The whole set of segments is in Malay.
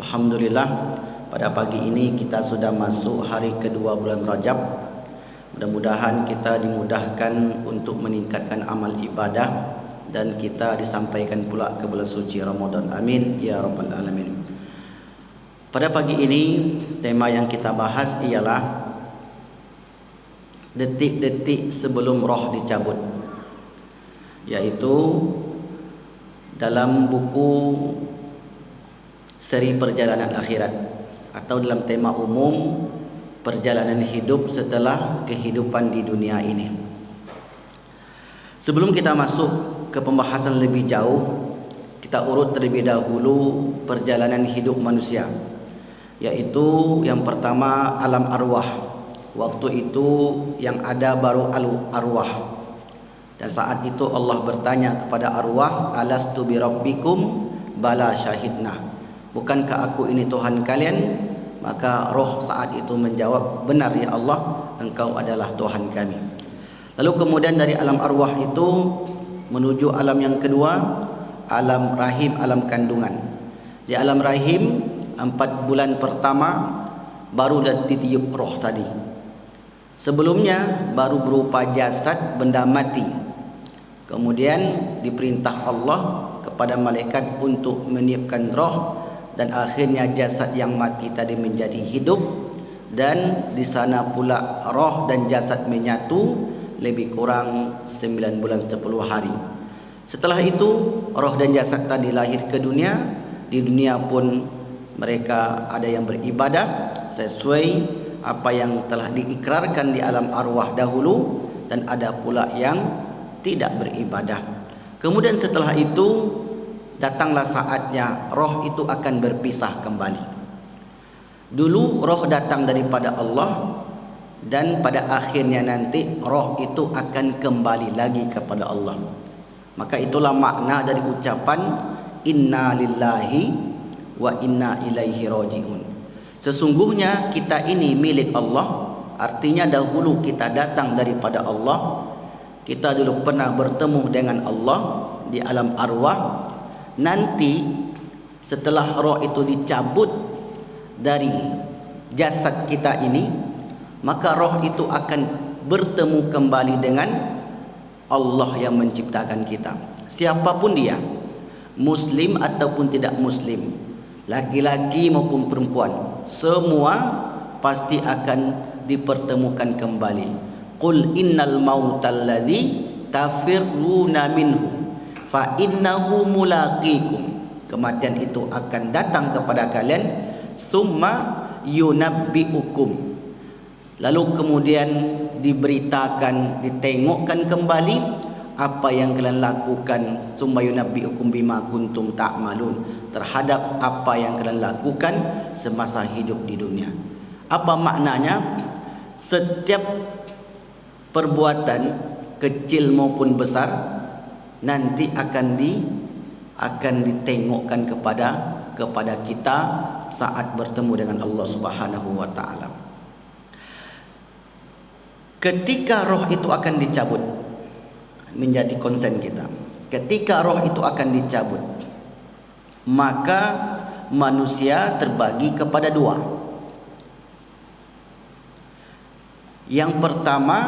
Alhamdulillah, pada pagi ini kita sudah masuk hari kedua bulan Rajab. Mudah-mudahan kita dimudahkan untuk meningkatkan amal ibadah dan kita disampaikan pula ke bulan suci Ramadan. Amin ya rabbal alamin. Pada pagi ini tema yang kita bahas ialah detik-detik sebelum roh dicabut, yaitu dalam buku seri perjalanan akhirat atau dalam tema umum perjalanan hidup setelah kehidupan di dunia ini. Sebelum kita masuk ke pembahasan lebih jauh, kita urut terlebih dahulu perjalanan hidup manusia, yaitu yang pertama alam arwah. Waktu itu yang ada baru arwah, dan saat itu Allah bertanya kepada arwah, alastu birabbikum, bala syahidna, bukankah aku ini Tuhan kalian? Maka roh saat itu menjawab, benar ya Allah, engkau adalah Tuhan kami. Lalu kemudian dari alam arwah itu menuju alam yang kedua, alam rahim, alam kandungan. Di alam rahim 4 bulan pertama baru ditiup roh tadi. Sebelumnya baru berupa jasad benda mati. Kemudian diperintah Allah kepada malaikat untuk meniupkan roh, dan akhirnya jasad yang mati tadi menjadi hidup, dan di sana pula roh dan jasad menyatu lebih kurang 9 bulan 10 hari. Setelah itu roh dan jasad tadi lahir ke dunia. Di dunia pun mereka ada yang beribadah sesuai apa yang telah diikrarkan di alam arwah dahulu, dan ada pula yang tidak beribadah. Kemudian setelah itu datanglah saatnya roh itu akan berpisah kembali. Dulu roh datang daripada Allah, dan pada akhirnya nanti roh itu akan kembali lagi kepada Allah. Maka itulah makna dari ucapan inna lillahi wa inna ilaihi raji'un. Sesungguhnya kita ini milik Allah, artinya dahulu kita datang daripada Allah. Kita dulu pernah bertemu dengan Allah di alam arwah. Nanti setelah roh itu dicabut dari jasad kita ini, maka roh itu akan bertemu kembali dengan Allah yang menciptakan kita. Siapapun dia, muslim ataupun tidak muslim, laki-laki maupun perempuan, semua pasti akan dipertemukan kembali. Qul innal mautal ladzi tafirruna minhu fa innahu mulaqikum. Kematian itu akan datang kepada kalian, summa yunabbiukum. Lalu kemudian diberitakan, ditengokkan kembali apa yang kalian lakukan, summa yunabbiukum bima kuntum ta'malun, terhadap apa yang kalian lakukan semasa hidup di dunia. Apa maknanya? Setiap perbuatan kecil maupun besar nanti akan ditengokkan kepada kita saat bertemu dengan Allah Subhanahu wa taala. Ketika roh itu akan dicabut, menjadi konsen kita. Ketika roh itu akan dicabut, maka manusia terbagi kepada dua. Yang pertama,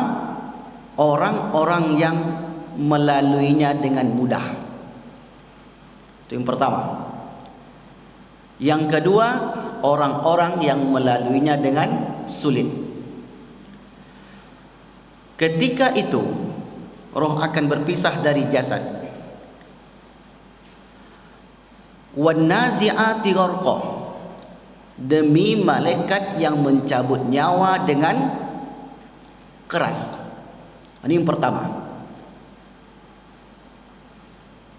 orang-orang yang melaluinya dengan mudah. Itu yang pertama. Yang kedua, orang-orang yang melaluinya dengan sulit. Ketika itu roh akan berpisah dari jasad. Wan nazi'ati gharqa, demi malaikat yang mencabut nyawa dengan keras. Ini yang pertama.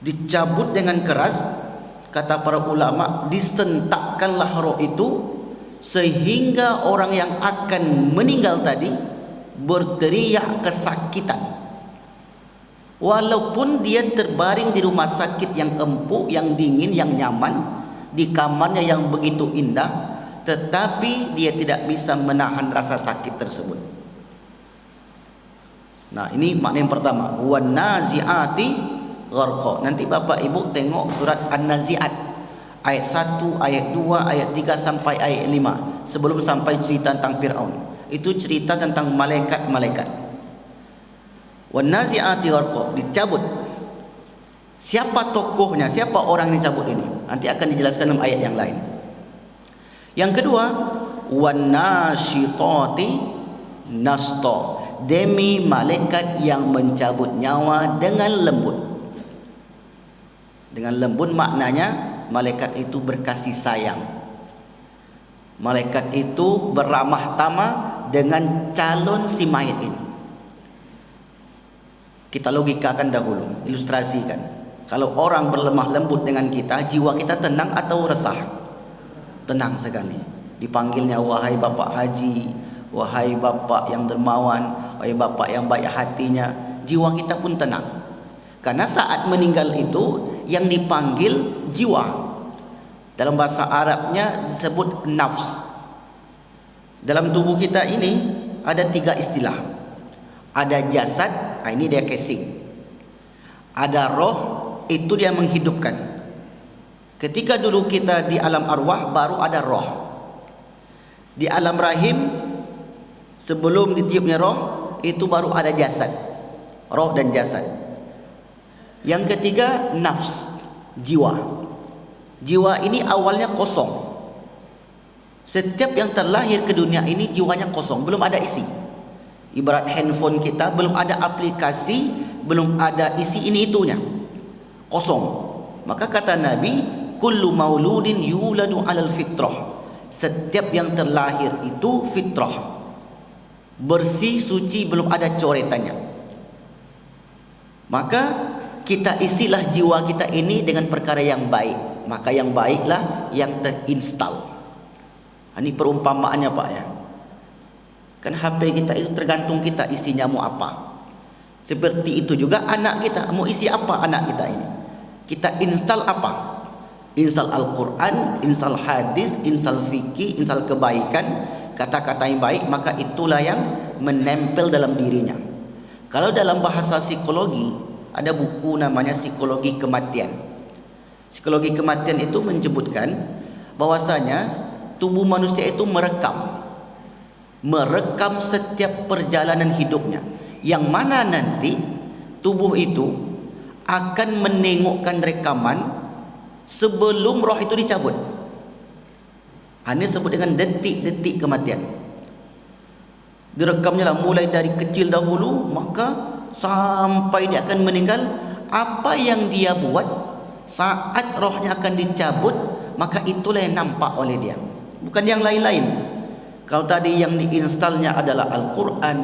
Dicabut dengan keras, kata para ulama, disentakkanlah roh itu sehingga orang yang akan meninggal tadi berteriak kesakitan. Walaupun dia terbaring di rumah sakit yang empuk, yang dingin, yang nyaman, di kamarnya yang begitu indah, tetapi dia tidak bisa menahan rasa sakit tersebut. Nah, ini makna yang pertama, wan nazi'ati gharqa. Nanti Bapak Ibu tengok surat An-Nazi'at Ayat 1, ayat 2, ayat 3 sampai ayat 5, sebelum sampai cerita tentang Fir'aun. Itu cerita tentang malaikat-malaikat. Wan nazi'ati gharqa, dicabut. Siapa tokohnya, siapa orang yang dicabut ini? Nanti akan dijelaskan dalam ayat yang lain. Yang kedua, wan nasyitati nashta, demi malaikat yang mencabut nyawa dengan lembut. Dengan lembut maknanya malaikat itu berkasih sayang. Malaikat itu beramah tamah dengan calon si mayit ini. Kita logikakan dahulu, ilustrasikan. Kalau orang berlemah lembut dengan kita, jiwa kita tenang atau resah? Tenang sekali. Dipanggilnya wahai bapak haji, wahai bapak yang dermawan, wahai bapak yang baik hatinya, jiwa kita pun tenang. Karena saat meninggal itu yang dipanggil jiwa. Dalam bahasa Arabnya disebut nafs. Dalam tubuh kita ini ada 3 istilah. Ada jasad, ini dia casing. Ada roh, itu dia menghidupkan. Ketika dulu kita di alam arwah, baru ada roh. Di alam rahim, sebelum ditiupnya roh, itu baru ada jasad. Roh dan jasad. Yang ketiga, nafs, jiwa. Jiwa ini awalnya kosong. Setiap yang terlahir ke dunia ini jiwanya kosong, belum ada isi. Ibarat handphone kita, belum ada aplikasi, belum ada isi ini itunya, kosong. Maka kata Nabi, kullu mauludin yuladu alal fitrah. Setiap yang terlahir itu fitrah, bersih, suci, belum ada coretannya. Maka kita isilah jiwa kita ini dengan perkara yang baik. Maka yang baiklah yang terinstall. Ini perumpamaannya Pak ya. Kan HP kita itu tergantung kita isinya mau apa. Seperti itu juga anak kita, mau isi apa anak kita ini. Kita install apa? Install Al-Quran, install hadis, install fikih, install kebaikan, kata-kata yang baik, maka itulah yang menempel dalam dirinya. Kalau dalam bahasa psikologi, ada buku namanya Psikologi Kematian. Psikologi kematian itu menyebutkan bahwasanya tubuh manusia itu merekam setiap perjalanan hidupnya, yang mana nanti tubuh itu akan menengokkan rekaman sebelum roh itu dicabut. Ini disebut dengan detik-detik kematian. Direkamnya lah mulai dari kecil dahulu, maka sampai dia akan meninggal. Apa yang dia buat saat rohnya akan dicabut, maka itulah yang nampak oleh dia, bukan yang lain-lain. Kalau tadi yang diinstalnya adalah Al-Quran,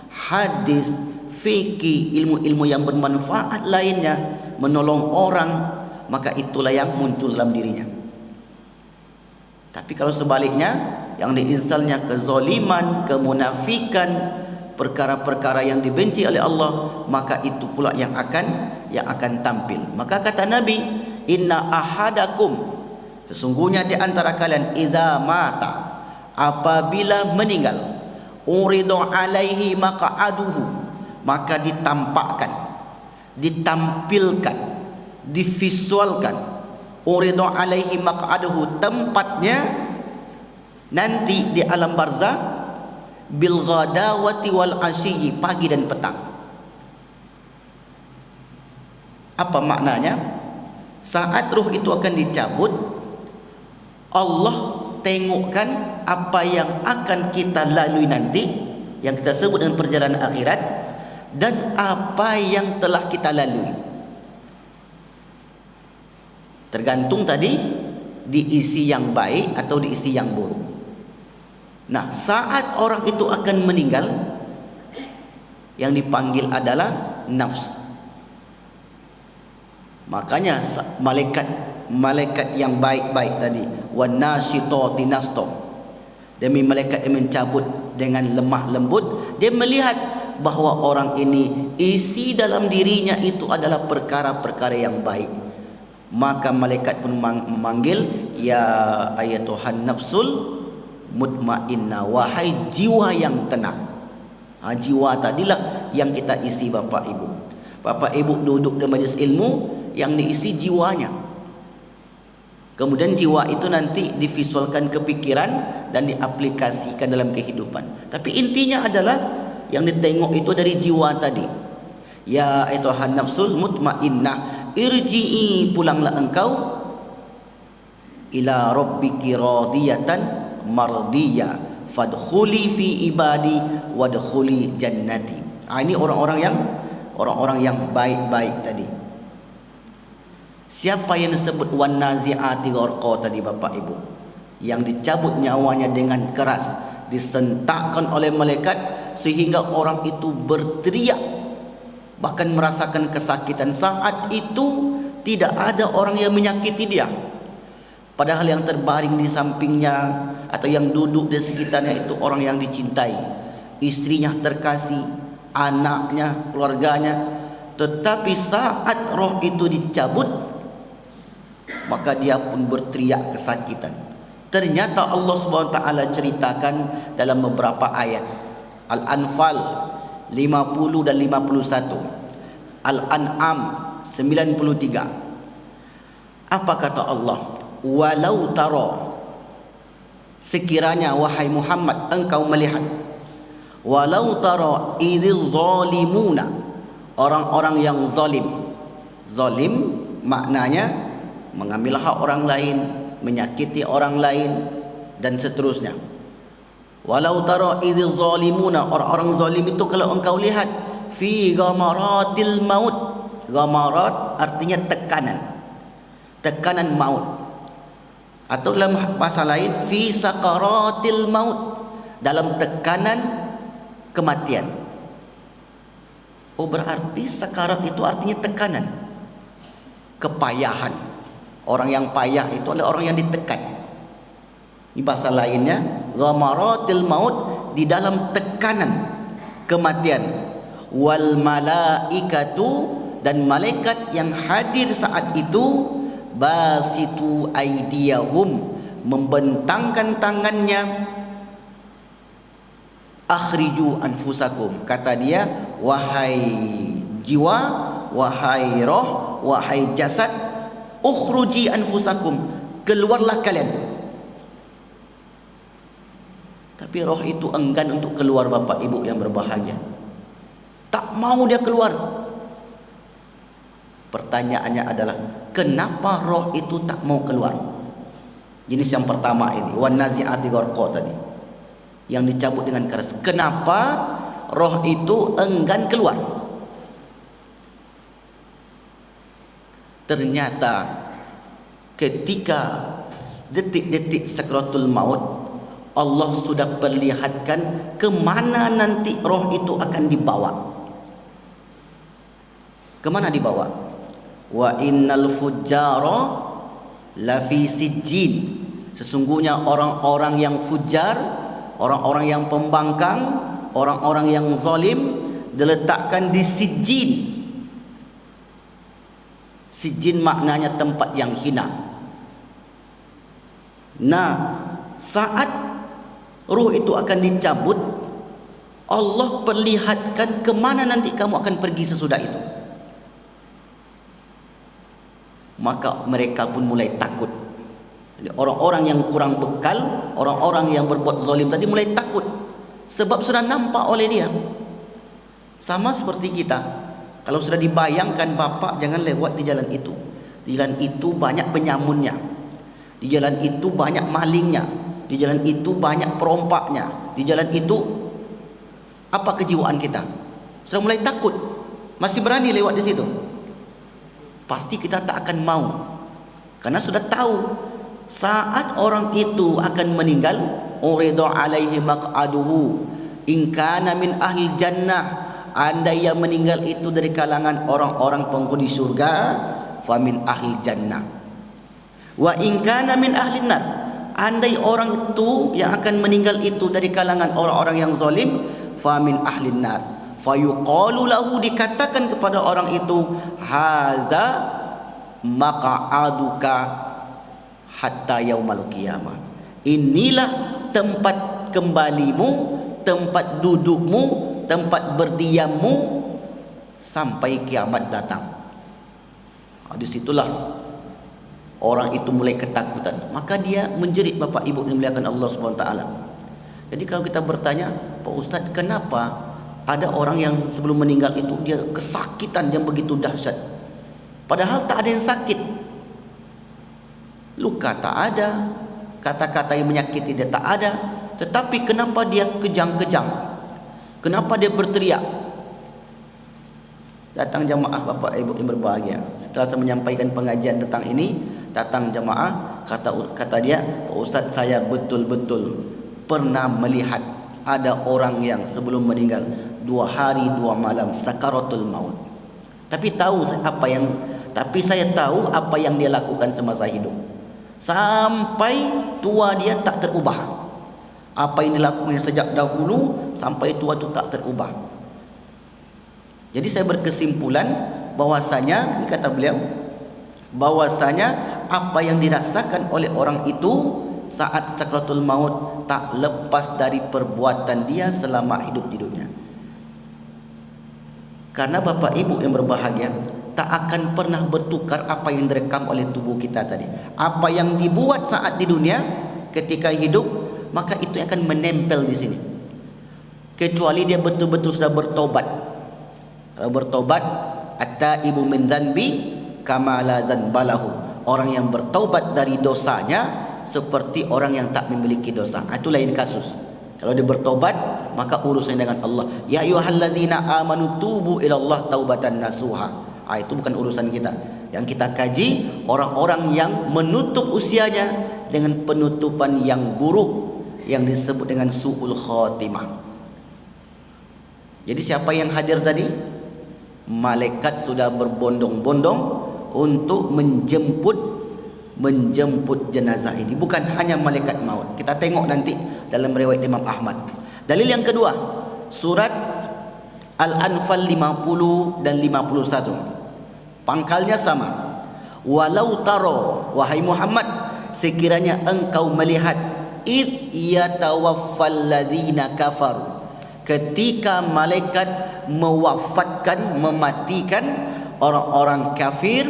hadis, fikih, ilmu-ilmu yang bermanfaat lainnya, menolong orang, maka itulah yang muncul dalam dirinya. Tapi kalau sebaliknya, yang diinstalnya kezaliman, kemunafikan, perkara-perkara yang dibenci oleh Allah, maka itu pula yang akan tampil. Maka kata Nabi, inna ahadakum, sesungguhnya di antara kalian, idza mata, apabila meninggal, uridu alaihi maq'aduhu, maka ditampakkan, ditampilkan, divisualkan, uridu alaihi maq'aduhu, tempatnya nanti di alam barzah, bil ghadawati wal asyi, pagi dan petang. Apa maknanya? Saat ruh itu akan dicabut, Allah tengokkan apa yang akan kita lalui nanti, yang kita sebut dengan perjalanan akhirat, dan apa yang telah kita lalui. Tergantung tadi diisi yang baik atau diisi yang buruk. Nah, saat orang itu akan meninggal, yang dipanggil adalah nafs. Makanya malaikat yang baik-baik tadi, wan nasyitati nashta, demi malaikat yang mencabut dengan lemah lembut, dia melihat bahwa orang ini isi dalam dirinya itu adalah perkara-perkara yang baik. Maka malaikat pun memanggil, ya ayatuhan nafsul mutmainnah, wahai jiwa yang tenang. Jiwa tadilah yang kita isi Bapak Ibu. Bapak Ibu duduk di majlis ilmu, yang diisi jiwanya. Kemudian jiwa itu nanti divisualkan ke pikiran dan diaplikasikan dalam kehidupan. Tapi intinya adalah yang ditengok itu dari jiwa tadi. Ya ayyuhan nafsul mutmainnah, irji'i, pulanglah engkau ila rabbiki radiyatan mardiyah, fadkhuli fi ibadi wadkhuli jannati. Ini orang-orang yang baik-baik tadi. Siapa yang disebut wan nazi'ati gharqa tadi Bapak Ibu? Yang dicabut nyawanya dengan keras, disentakkan oleh malaikat sehingga orang itu berteriak, bahkan merasakan kesakitan. Saat itu tidak ada orang yang menyakiti dia, padahal yang terbaring di sampingnya atau yang duduk di sekitarnya itu orang yang dicintai, istrinya terkasih, anaknya, keluarganya. Tetapi saat roh itu dicabut, maka dia pun berteriak kesakitan. Ternyata Allah SWT ceritakan dalam beberapa ayat. Al-Anfal 50 dan 51, Al-An'am 93. Apa kata Allah? Walau tara, sekiranya wahai Muhammad engkau melihat, walau tara idzil zalimuna, orang-orang yang zalim. Zalim maknanya mengambil hak orang lain, menyakiti orang lain, dan seterusnya. Walau tara idzil zalimuna, orang-orang zalim itu kalau engkau lihat, fi ghamaratil maut. Ghamarat artinya tekanan maut, atau dalam bahasa lain fi sakaratil maut, dalam tekanan kematian. Oh, berarti sakarat itu artinya tekanan, kepayahan. Orang yang payah itu adalah orang yang ditekan. Di bahasa lainnya ghamaratil maut, di dalam tekanan kematian. Wal malaikatu, dan malaikat yang hadir saat itu, basitu aidiyahum, membentangkan tangannya, akhriju anfusakum, kata dia, wahai jiwa, wahai roh, wahai jasad, ukhruji anfusakum, keluarlah kalian. Tapi roh itu enggan untuk keluar Bapak Ibu yang berbahagia. Tak mau dia keluar. Pertanyaannya adalah, kenapa roh itu tak mau keluar? Jenis yang pertama ini, wan nazi'ati gharqa tadi, yang dicabut dengan keras. Kenapa roh itu enggan keluar? Ternyata ketika detik-detik sakratul maut, Allah sudah perlihatkan kemana nanti roh itu akan dibawa. Kemana dibawa? Wa innal fujjara lafi sijjin, sesungguhnya orang-orang yang fujar, orang-orang yang pembangkang, orang-orang yang zalim diletakkan di sijjin. Sijjin maknanya tempat yang hina. Nah, saat ruh itu akan dicabut, Allah perlihatkan kemana nanti kamu akan pergi sesudah itu. Maka mereka pun mulai takut. Jadi orang-orang yang kurang bekal, orang-orang yang berbuat zalim tadi mulai takut, sebab sudah nampak oleh dia. Sama seperti kita, kalau sudah dibayangkan, Bapak jangan lewat di jalan itu. Di jalan itu banyak penyamunnya, di jalan itu banyak malingnya, di jalan itu banyak perompaknya, di jalan itu, apa kejiwaan kita? Sudah mulai takut. Masih berani lewat di situ? Pasti kita tak akan mau, karena sudah tahu saat orang itu akan meninggal, uridu alaihi maq'aduhu in kana min ahli jannah, andai yang meninggal itu dari kalangan orang-orang penghuni surga, famin ahli jannah. Wa in kana min ahli nar, andai orang itu yang akan meninggal itu dari kalangan orang-orang yang zalim, famin ahli nar. Fayuqalu lahu, dikatakan kepada orang itu, hadza maq'aduka hatta yaumal qiyamah, inilah tempat kembalimu, tempat dudukmu, tempat berdiammu sampai kiamat datang. Disitulah orang itu mulai ketakutan, maka dia menjerit, Bapak Ibu yang dimuliakan Allah Subhanahu wa taala. Jadi kalau kita bertanya, Pak Ustaz, kenapa ada orang yang sebelum meninggal itu dia kesakitan yang begitu dahsyat, padahal tak ada yang sakit, luka tak ada, kata-kata yang menyakiti dia tak ada, tetapi kenapa dia kejang-kejang, kenapa dia berteriak? Datang jamaah Bapak Ibu yang berbahagia, setelah saya menyampaikan pengajian tentang ini, datang jamaah, kata dia, Pak Ustaz, saya betul-betul pernah melihat ada orang yang sebelum meninggal 2 hari 2 malam sakaratul maut. Tapi saya tahu apa yang dia lakukan semasa hidup. Sampai tua dia tak terubah. Apa yang dilakukan sejak dahulu sampai tua itu tak terubah. Jadi saya berkesimpulan bahwasanya, ini kata beliau, bahwasanya apa yang dirasakan oleh orang itu saat sakaratul maut tak lepas dari perbuatan dia selama hidup di dunia. Karena Bapak Ibu yang berbahagia, tak akan pernah bertukar apa yang direkam oleh tubuh kita tadi. Apa yang dibuat saat di dunia ketika hidup, maka itu akan menempel di sini. Kecuali dia betul-betul sudah bertobat. Bertobat, at-taibu min dzanbi kama la dzanbalahu. Orang yang bertaubat dari dosanya seperti orang yang tak memiliki dosa. Itu lain kasus. Kalau dia bertobat, maka urusannya dengan Allah. Ya ayyuhalladzina amanu tubu ilallah taubatan nasuha. Itu bukan urusan kita. Yang kita kaji orang-orang yang menutup usianya dengan penutupan yang buruk, yang disebut dengan su'ul khatimah. Jadi siapa yang hadir tadi? Malaikat sudah berbondong-bondong untuk menjemput jenazah ini. Bukan hanya malaikat maut. Kita tengok nanti dalam riwayat Imam Ahmad. Dalil yang kedua, surat Al-Anfal 50 dan 51. Pangkalnya sama. Walau taro, wahai Muhammad, sekiranya engkau melihat id yatawaffal ladzina kafaru, ketika malaikat mewafatkan, mematikan orang-orang kafir,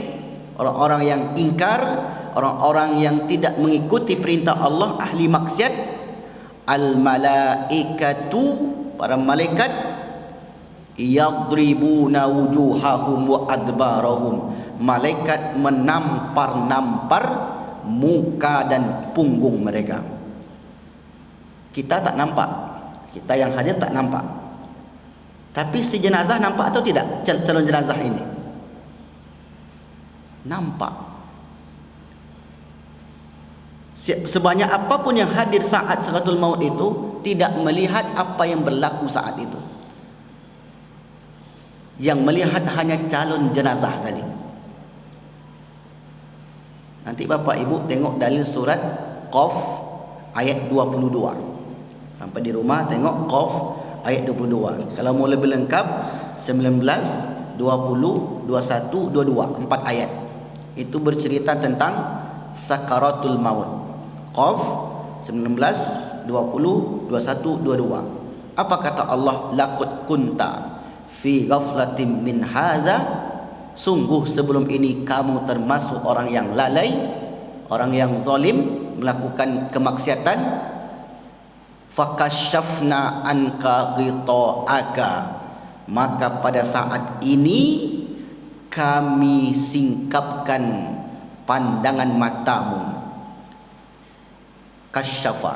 orang-orang yang ingkar, orang-orang yang tidak mengikuti perintah Allah, ahli maksiat. Al-malaikatu, para malaikat, yadribuna wujuhahum wa adbarahum. Malaikat menampar-nampar muka dan punggung mereka. Kita tak nampak, kita yang hadir tak nampak. Tapi si jenazah nampak atau tidak? Calon jenazah ini nampak. Sebanyak apapun yang hadir saat sakaratul maut itu tidak melihat apa yang berlaku saat itu. Yang melihat hanya calon jenazah tadi. Nanti Bapak Ibu tengok dalil surat Qaf ayat 22. Sampai di rumah tengok Qaf ayat 22. Kalau mau lebih lengkap 19, 20, 21, 22, 4 ayat. Itu bercerita tentang sakaratul maut. Qaf 19, 20, 21, 22. Apa kata Allah? Laqad kunta fi ghaflatin min hadza. Sungguh sebelum ini kamu termasuk orang yang lalai, orang yang zalim, melakukan kemaksiatan. Fakashafna anka ghita'aka, maka pada saat ini kami singkapkan pandangan matamu. Kasyafa,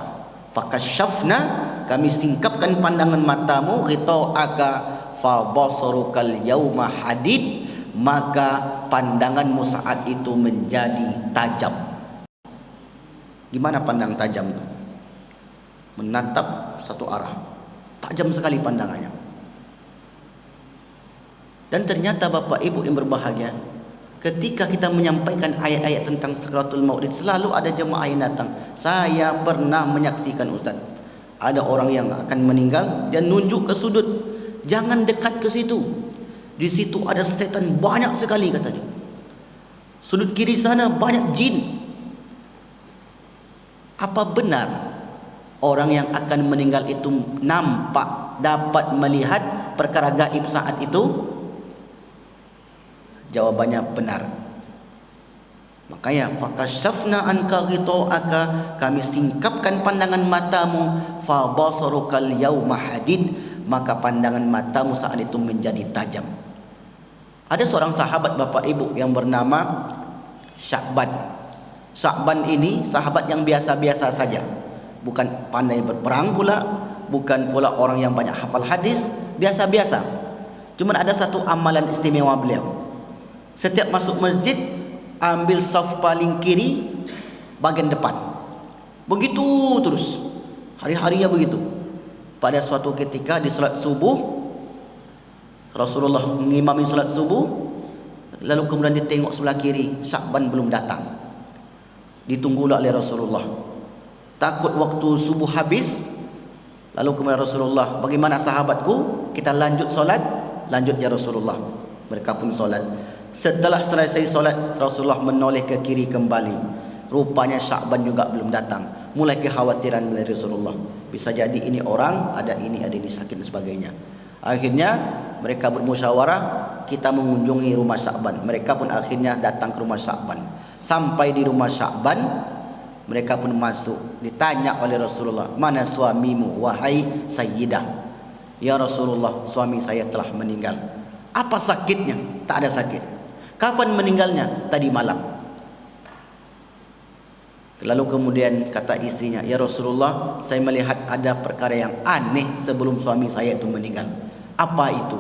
fakashafna, kami singkapkan pandangan matamu. Ghita'aka fa basarukal yauma hadid, maka pandanganmu saat itu menjadi tajam. Gimana pandang tajam itu? Menatap satu arah, tajam sekali pandangannya. Dan ternyata Bapak Ibu yang berbahagia, ketika kita menyampaikan ayat-ayat tentang sakaratul maut, selalu ada jemaah yang datang. Saya pernah menyaksikan Ustaz, ada orang yang akan meninggal, dia nunjuk ke sudut, jangan dekat ke situ. Di situ ada setan banyak sekali, kata dia. Sudut kiri sana banyak jin. Apa benar orang yang akan meninggal itu nampak, dapat melihat perkara gaib saat itu? Jawabannya benar. Makanya fakashafna anka ghita'aka, kami singkapkan pandangan matamu, fa basarukal yauma hadid, maka pandangan matamu saat itu menjadi tajam. Ada seorang sahabat Bapak Ibu yang bernama Sya'ban. Sya'ban ini sahabat yang biasa-biasa saja, bukan pandai berperang pula, bukan pula orang yang banyak hafal hadis, biasa-biasa. Cuma ada satu amalan istimewa beliau. Setiap masuk masjid, ambil saf paling kiri, bagian depan. Begitu terus, hari-harinya begitu. Pada suatu ketika di salat subuh, Rasulullah mengimami salat subuh, lalu kemudian dia tengok sebelah kiri, Sya'ban belum datang. Ditunggulah oleh Rasulullah. Takut waktu subuh habis, lalu kemudian Rasulullah, bagaimana sahabatku? Kita lanjut solat. Lanjut ya Rasulullah. Mereka pun solat. Setelah selesai solat, Rasulullah menoleh ke kiri kembali. Rupanya Sya'ban juga belum datang. Mulai kekhawatiran dari Rasulullah. Bisa jadi ini orang, ada ini sakit dan sebagainya. Akhirnya mereka bermusyawarah, kita mengunjungi rumah Sya'ban. Mereka pun akhirnya datang ke rumah Sya'ban. Sampai di rumah Sya'ban, mereka pun masuk. Ditanya oleh Rasulullah, mana suamimu wahai Sayyidah? Ya Rasulullah, suami saya telah meninggal. Apa sakitnya? Tak ada sakit. Kapan meninggalnya? Tadi malam. Lalu kemudian kata istrinya, ya Rasulullah, saya melihat ada perkara yang aneh sebelum suami saya itu meninggal. Apa itu?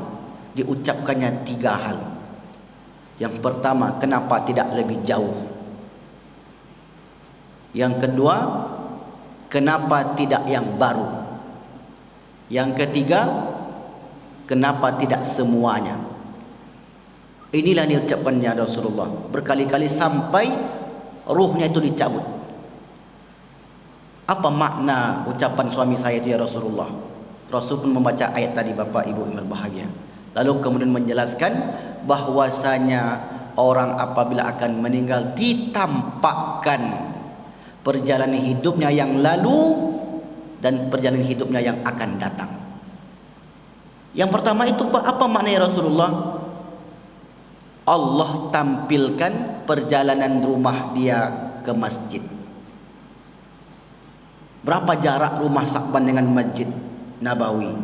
Diucapkannya 3 hal. Yang pertama, kenapa tidak lebih jauh? Yang kedua, kenapa tidak yang baru? Yang ketiga, kenapa tidak semuanya? Inilah diucapkannya Rasulullah berkali-kali sampai ruhnya itu dicabut. Apa makna ucapan suami saya itu ya Rasulullah? Rasul pun membaca ayat tadi Bapak Ibu yang berbahagia. Lalu kemudian menjelaskan bahwasanya orang apabila akan meninggal ditampakkan perjalanan hidupnya yang lalu dan perjalanan hidupnya yang akan datang. Yang pertama itu apa maknanya Rasulullah? Allah tampilkan perjalanan rumah dia ke masjid. Berapa jarak rumah Sya'ban dengan Masjid Nabawi?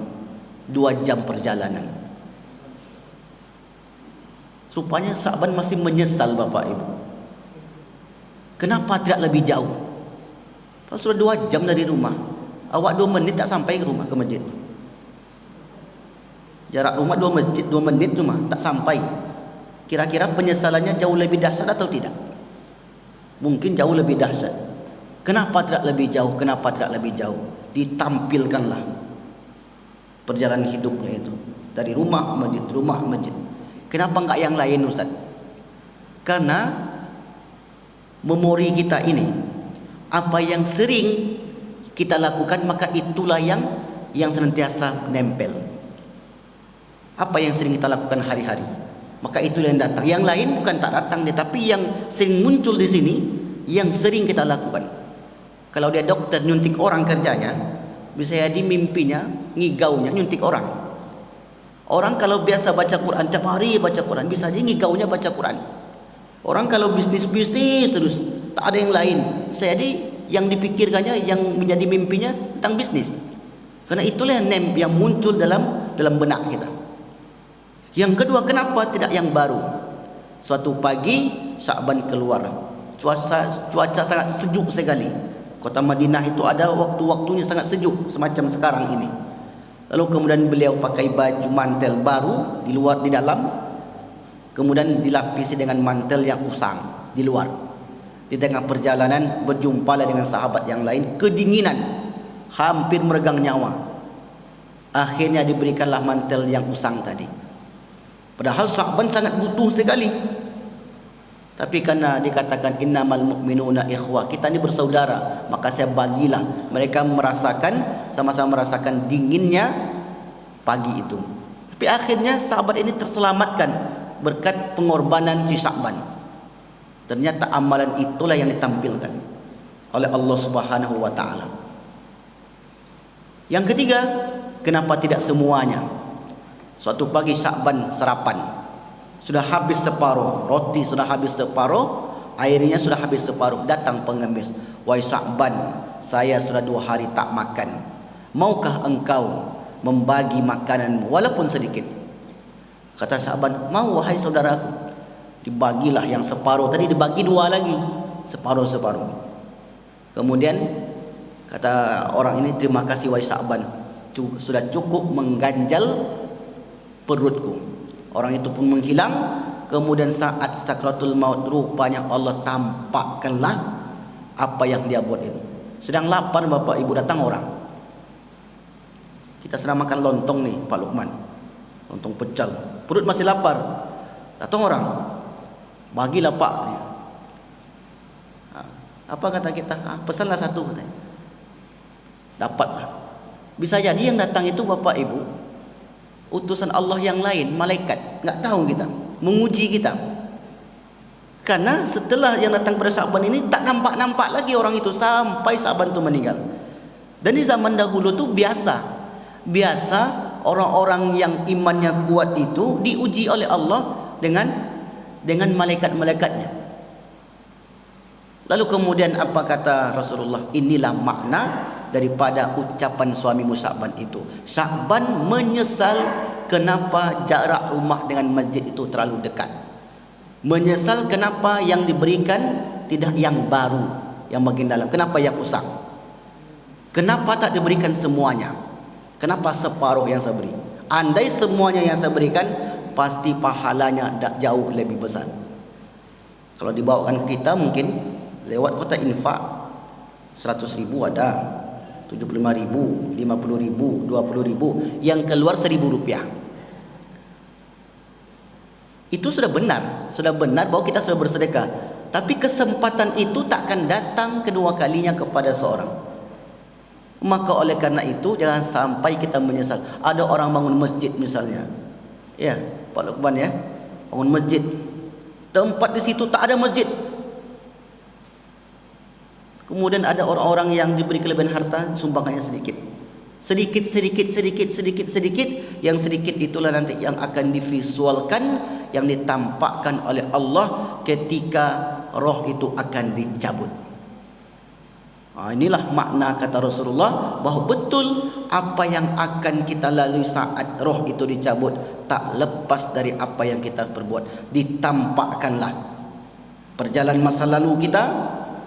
2 jam perjalanan. Rupanya Sya'ban masih menyesal Bapak Ibu. Kenapa tidak lebih jauh? Sudah 2 jam dari rumah. Awak 2 menit tak sampai ke rumah, ke masjid. Jarak rumah 2 menit cuma tak sampai. Kira-kira penyesalannya jauh lebih dahsyat atau tidak? Mungkin jauh lebih dahsyat. Kenapa tidak lebih jauh? Kenapa tidak lebih jauh? Ditampilkanlah perjalanan hidupnya itu dari rumah masjid, rumah masjid. Kenapa enggak yang lain Ustaz? Karena memori kita ini, apa yang sering kita lakukan maka itulah yang senantiasa nempel. Apa yang sering kita lakukan hari-hari, maka itulah yang datang. Yang lain bukan tak datang, tetapi yang sering muncul di sini, yang sering kita lakukan. Kalau dia dokter nyuntik orang kerjanya, bisa jadi mimpinya, ngigaunya nyuntik orang. Orang kalau biasa baca Quran, tiap hari baca Quran, bisa jadi ngigaunya baca Quran. Orang kalau bisnis terus, tak ada yang lain, bisa jadi yang dipikirkannya, yang menjadi mimpinya tentang bisnis. Karena itulah yang muncul dalam benak kita. Yang kedua, kenapa tidak yang baru? Suatu pagi Sya'ban keluar, cuaca sangat sejuk sekali. Kota Madinah itu ada waktu-waktunya sangat sejuk semacam sekarang ini. Lalu kemudian beliau pakai baju mantel baru di luar, di dalam, kemudian dilapisi dengan mantel yang usang di luar. Di tengah perjalanan berjumpalah dengan sahabat yang lain, kedinginan, hampir meregang nyawa. Akhirnya diberikanlah mantel yang usang tadi. Padahal Sya'ban sangat butuh sekali. Tapi karena dikatakan innamal mu'minuna ikhwah, kita ini bersaudara, maka saya bagilah. Mereka sama-sama merasakan dinginnya pagi itu. Tapi akhirnya sahabat ini terselamatkan berkat pengorbanan si Sya'ban. Ternyata amalan itulah yang ditampilkan oleh Allah Subhanahu wa taala. Yang ketiga, kenapa tidak semuanya? Suatu pagi Sya'ban sarapan, sudah habis separuh, roti sudah habis separuh, Airnya sudah habis separuh. Datang pengemis, wahai Sa'ban, saya sudah 2 hari tak makan. Maukah engkau membagi makananmu walaupun sedikit? Kata Sa'ban, mau wahai saudaraku. Dibagilah yang separuh. Tadi dibagi 2 lagi, separuh-separuh. Kemudian kata orang ini, terima kasih wahai Sa'ban, sudah cukup mengganjal perutku. Orang itu pun menghilang. Kemudian saat sakratul maut, rupanya Allah tampakkanlah apa yang dia buat itu. Sedang lapar bapak ibu, datang orang. Kita sedang makan lontong nih Pak Lukman, lontong pecel, perut masih lapar. Datang orang, bagilah Pak. Apa kata kita? Pesanlah 1 katanya. Dapatlah. Bisa jadi yang datang itu bapak ibu utusan Allah yang lain, malaikat. Nggak tahu kita, menguji kita. Karena setelah yang datang pada Sa'ban ini, tak nampak-nampak lagi orang itu sampai Sa'ban itu meninggal. Dan di zaman dahulu tu biasa orang-orang yang imannya kuat itu diuji oleh Allah dengan malaikat-malaikatnya. Lalu kemudian apa kata Rasulullah? Inilah makna daripada ucapan suamimu Sa'ban itu. Sa'ban menyesal kenapa jarak rumah dengan masjid itu terlalu dekat. Menyesal kenapa yang diberikan tidak yang baru, yang bagian dalam. Kenapa yang usang? Kenapa tak diberikan semuanya? Kenapa separuh yang saya beri? Andai semuanya yang saya berikan, pasti pahalanya jauh lebih besar. Kalau dibawakan ke kita, mungkin lewat kota infak 100.000 ada, 75.000, 50.000, 20.000, yang keluar Rp1.000. Itu sudah benar bahwa kita sudah bersedekah. Tapi kesempatan itu takkan datang kedua kalinya kepada seorang. Maka oleh karena itu jangan sampai kita menyesal. Ada orang bangun masjid misalnya, ya Pak Lukman ya, bangun masjid, tempat di situ tak ada masjid. Kemudian ada orang-orang yang diberi kelebihan harta, sumbangannya sedikit. Sedikit. Yang sedikit itulah nanti yang akan divisualkan, yang ditampakkan oleh Allah ketika roh itu akan dicabut. Inilah makna kata Rasulullah, bahawa betul apa yang akan kita lalui saat roh itu dicabut tak lepas dari apa yang kita perbuat. Ditampakkanlah perjalanan masa lalu kita,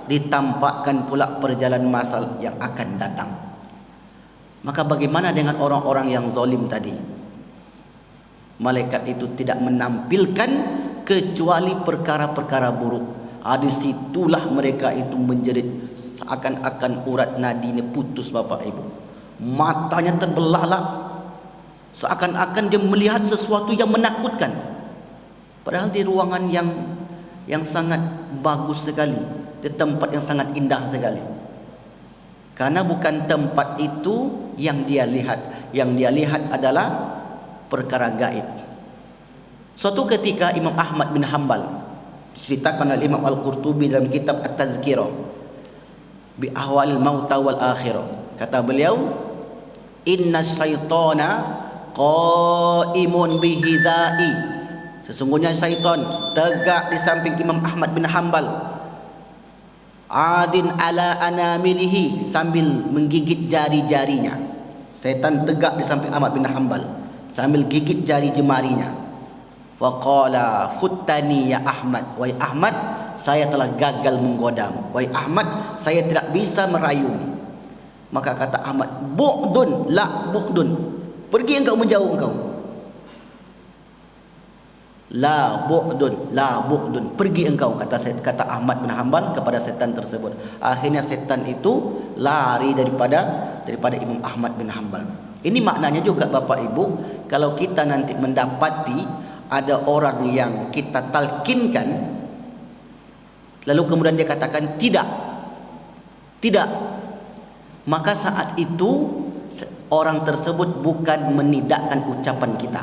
ditampakkan pula perjalanan masa yang akan datang. Maka bagaimana dengan orang-orang yang zalim tadi? Malaikat itu tidak menampilkan kecuali perkara-perkara buruk. Disitulah mereka itu menjerit, seakan-akan urat nadinya putus bapak ibu. Matanya terbelalak, seakan-akan dia melihat sesuatu yang menakutkan. Padahal di ruangan yang sangat bagus sekali, di tempat yang sangat indah sekali. Karena bukan tempat itu yang dia lihat. Yang dia lihat adalah perkara gaib. Suatu ketika Imam Ahmad bin Hanbal, diceritakan oleh Imam Al-Qurtubi dalam kitab At-Tazkirah bi ahwalil mauta wal akhirah, kata beliau, inna syaitana qaimun bihidai, sesungguhnya syaitan tegak di samping Imam Ahmad bin Hanbal, adin ala anamilihi, sambil menggigit jari-jarinya. Setan tegak di samping Ahmad bin Hanbal sambil gigit jari jemarinya. Faqala futtani ya Ahmad, wahai Ahmad, saya telah gagal menggodamu. Wahai Ahmad, saya tidak bisa merayumu. Maka kata Ahmad, bu'dun la bu'dun, pergi engkau, menjauh engkau. La bu'dun, pergi engkau, kata Ahmad bin Hanbal kepada setan tersebut. Akhirnya setan itu lari daripada Imam Ahmad bin Hanbal. Ini maknanya juga Bapak Ibu, kalau kita nanti mendapati ada orang yang kita talkinkan, lalu kemudian dia katakan tidak, maka saat itu orang tersebut bukan menidakkan ucapan kita.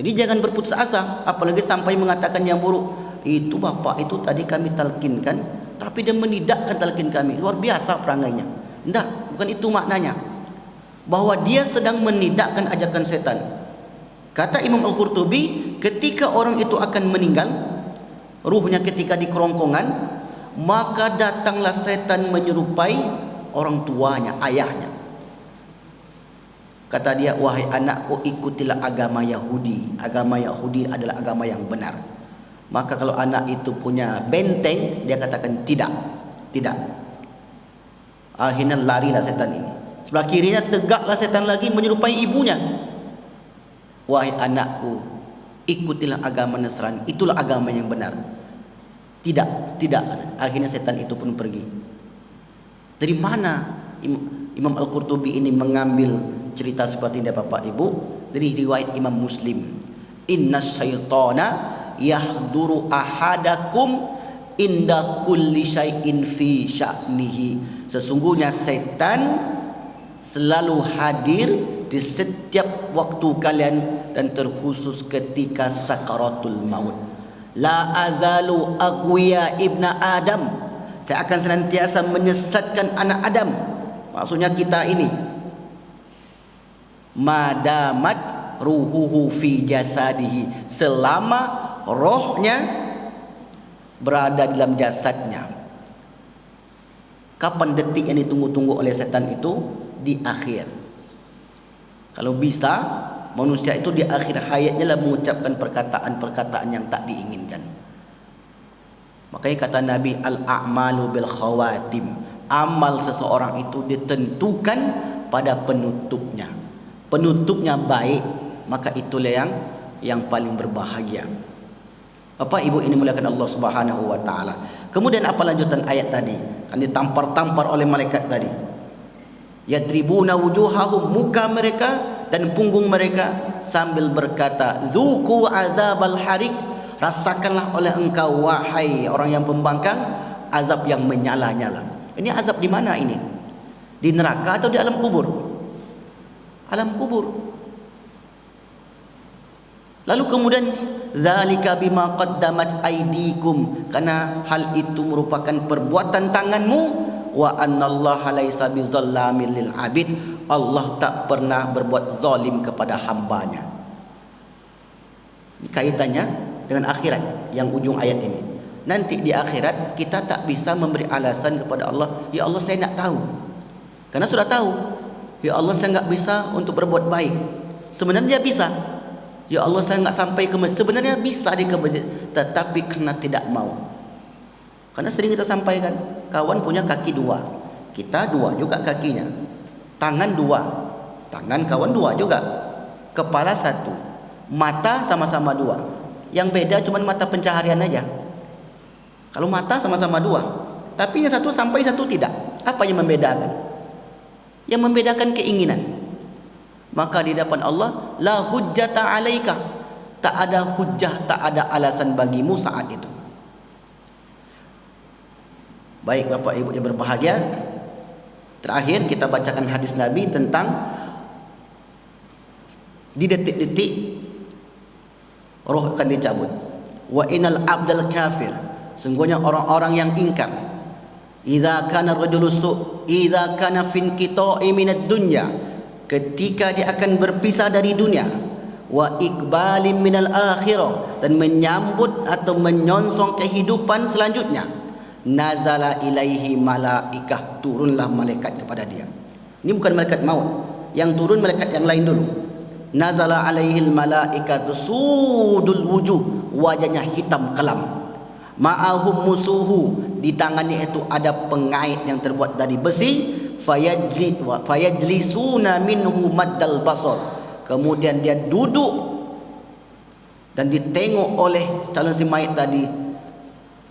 Jadi jangan berputus asa, apalagi sampai mengatakan yang buruk. Itu bapak itu tadi kami talkinkan, tapi dia menidakkan talkin kami. Luar biasa perangainya. Tidak, bukan itu maknanya. Bahwa dia sedang menidakkan ajakan setan. Kata Imam Al-Qurtubi, ketika orang itu akan meninggal, ruhnya ketika di kerongkongan, maka datanglah setan menyerupai orang tuanya, ayahnya. Kata dia, wahai anakku, ikutilah agama Yahudi. Agama Yahudi adalah agama yang benar. Maka kalau anak itu punya benteng, dia katakan tidak, tidak. Akhirnya larilah setan ini. Sebelah kirinya tegaklah setan lagi menyerupai ibunya. Wahai anakku, ikutilah agama Nasrani, itulah agama yang benar. Tidak, tidak. Akhirnya setan itu pun pergi. Dari mana Imam Al-Qurtubi ini mengambil cerita seperti ini, Bapak Ibu? Dari riwayat Imam Muslim. Inna syaitana yahduru ahadakum inda kulli syai'in fi sya'nihi. Sesungguhnya setan selalu hadir di setiap waktu kalian, dan terkhusus ketika sakaratul maut. La azalu aqwiya ibna Adam. Saya akan senantiasa menyesatkan anak Adam. Maksudnya kita ini. Madamat ruhuhu fi jasadihi. Selama rohnya berada dalam jasadnya. Kapan detik yang ditunggu-tunggu oleh setan itu? Di akhir. Kalau bisa, manusia itu di akhir hayatnya lah mengucapkan perkataan-perkataan yang tak diinginkan. Makanya kata Nabi, al-a'malu bil khawatim. Amal seseorang itu ditentukan pada penutupnya. Penutupnya baik, maka itulah yang paling berbahagia. Bapak Ibu ini muliakan Allah Subhanahu wa taala. Kemudian apa lanjutan ayat tadi? Kan ditampar-tampar oleh malaikat tadi. Yadribuna wujuhahum, muka mereka dan punggung mereka, sambil berkata, dzuqu azabal harik, rasakanlah oleh engkau wahai orang yang pembangkang azab yang menyala-nyala. Ini azab di mana ini? Di neraka atau di alam kubur? Alam kubur. Lalu kemudian zalika bima qaddamat aydikum, karena hal itu merupakan perbuatan tanganmu, wa annallaha laisa bizallamin lil abid, Allah tak pernah berbuat zalim kepada hambanya. Ini kaitannya dengan akhirat yang ujung ayat ini. Nanti di akhirat kita tak bisa memberi alasan kepada Allah, ya Allah saya nak tahu. Karena sudah tahu, ya Allah saya enggak bisa untuk berbuat baik. Sebenarnya bisa. Ya Allah saya enggak sampai ke masjid. Sebenarnya bisa di ke masjid, tetapi karena tidak mau. Karena sering kita sampaikan, kawan punya kaki dua, kita dua juga kakinya. Tangan dua, tangan kawan dua juga. Kepala satu, mata sama-sama dua. Yang beda cuma mata pencaharian aja. Kalau mata sama-sama dua, tapi yang satu sampai satu tidak. Apa yang membedakan? Yang membedakan keinginan. Maka di depan Allah, la hujjata alaika, tak ada hujjah, tak ada alasan bagimu saat itu. Baik Bapak Ibu yang berbahagia, terakhir kita bacakan hadis Nabi tentang di detik-detik roh akan dicabut. Wa inal abdal kafir, sungguhnya orang-orang yang ingkar, idza kana rajulu idza kana fin qita'i minad dunya, ketika dia akan berpisah dari dunia, wa iqbalim minal akhirah, dan menyambut atau menyongsong kehidupan selanjutnya, nazala ilaihi malaikah, turunlah malaikat kepada dia. Ini bukan malaikat maut, yang turun malaikat yang lain dulu. Nazala alaihil malaikatu sudul wujuh, wajahnya hitam kelam. Ma'ahum musuhu, di tangannya itu ada pengait yang terbuat dari besi. Fayajlisuna minhu maddal basar, kemudian dia duduk dan ditengok oleh calon si mayit tadi.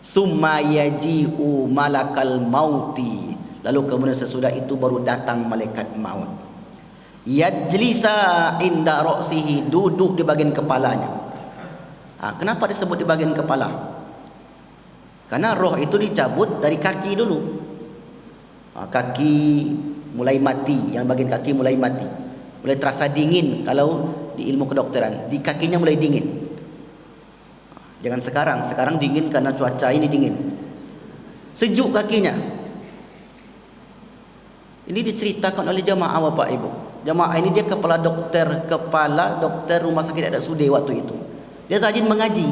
Summa yaji'u malakal mauti, lalu kemudian sesudah itu baru datang malaikat maut. Yajlisa inda ra'sihi, duduk di bagian kepalanya. Kenapa disebut di bagian kepala? Karena roh itu dicabut dari kaki dulu. Kaki mulai mati, yang bagian kaki mulai mati, mulai terasa dingin. Kalau di ilmu kedokteran, di kakinya mulai dingin. Jangan sekarang dingin karena cuaca ini dingin, sejuk kakinya. Ini diceritakan oleh jamaah Bapak Ibu. Jamaah ini dia kepala dokter rumah sakit Adat Sude waktu itu. Dia rajin mengaji.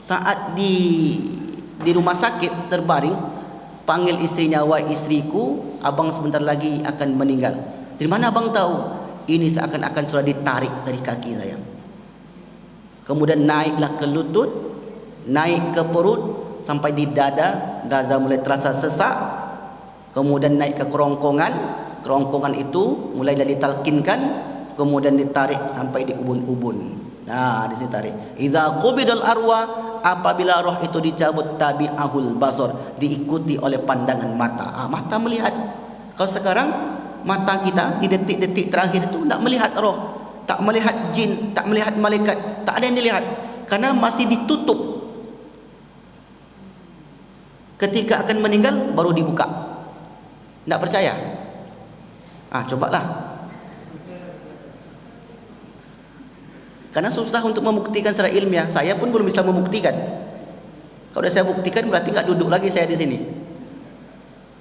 Saat di rumah sakit terbaring, panggil istrinya, "Wahai istriku, abang sebentar lagi akan meninggal." "Dari mana abang tahu?" "Ini seakan-akan sudah ditarik dari kaki saya." Kemudian naiklah ke lutut, naik ke perut sampai di dada, dada mulai terasa sesak. Kemudian naik ke kerongkongan, kerongkongan itu mulai ditalkinkan, kemudian ditarik sampai di ubun-ubun. Nah, di sini tarik. Idza qubidal arwah, apabila roh itu dicabut, tabi'ahul basar, diikuti oleh pandangan mata. Mata melihat. Kalau sekarang mata kita di detik-detik terakhir itu tak melihat roh, tak melihat jin, tak melihat malaikat, tak ada yang dilihat karena masih ditutup. Ketika akan meninggal baru dibuka. Tak percaya? Cobalah. Karena susah untuk membuktikan secara ilmiah. Saya pun belum bisa membuktikan. Kalau sudah saya buktikan berarti enggak duduk lagi saya di sini.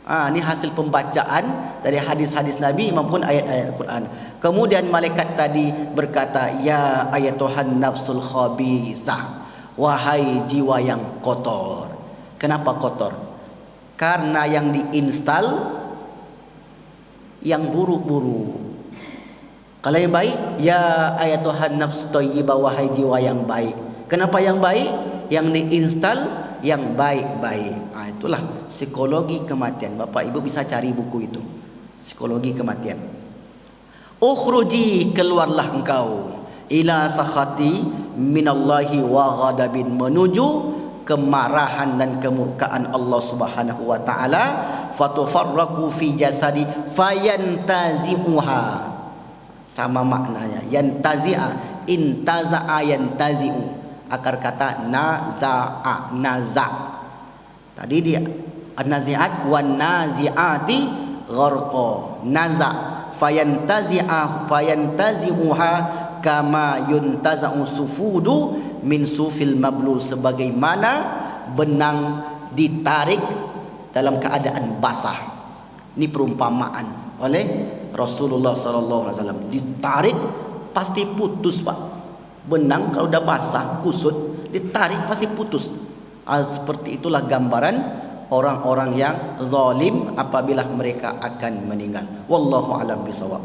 Ini hasil pembacaan dari hadis-hadis Nabi maupun ayat-ayat Al-Quran. Kemudian malaikat tadi berkata, "Ya ayatuhan nafsul khabithah, wahai jiwa yang kotor." Kenapa kotor? Karena yang diinstal yang buruk-buruk. Kalau yang baik, ya ayatuhan nafs thayyibah, wahai jiwa yang baik. Kenapa yang baik? Yang diinstal yang baik-baik. Itulah psikologi kematian. Bapak Ibu bisa cari buku itu. Psikologi kematian. Ukhruji, keluarlah engkau, ila sakhati minallahi wa ghadabin, menuju kemarahan dan kemurkaan Allah Subhanahu wa taala. Fatufarraqu fi jasadi fayantazi'uha. Sama maknanya, yantazi'a, intaza'a, yantazi'u, akar kata naza'a, naza'. Tadi dia an-nazi'at wan nazi'ati gharqa, naza', fayantazi'a fayantazi'uha kama yuntaza'u sufudu min sufil mablul, sebagaimana benang ditarik dalam keadaan basah. Ini perumpamaan oleh Rasulullah SAW. Ditarik pasti putus, Pak. Benang kalau udah basah, kusut, ditarik pasti putus. Seperti itulah gambaran orang-orang yang zalim apabila mereka akan meninggal. Wallahu a'lam bishawab.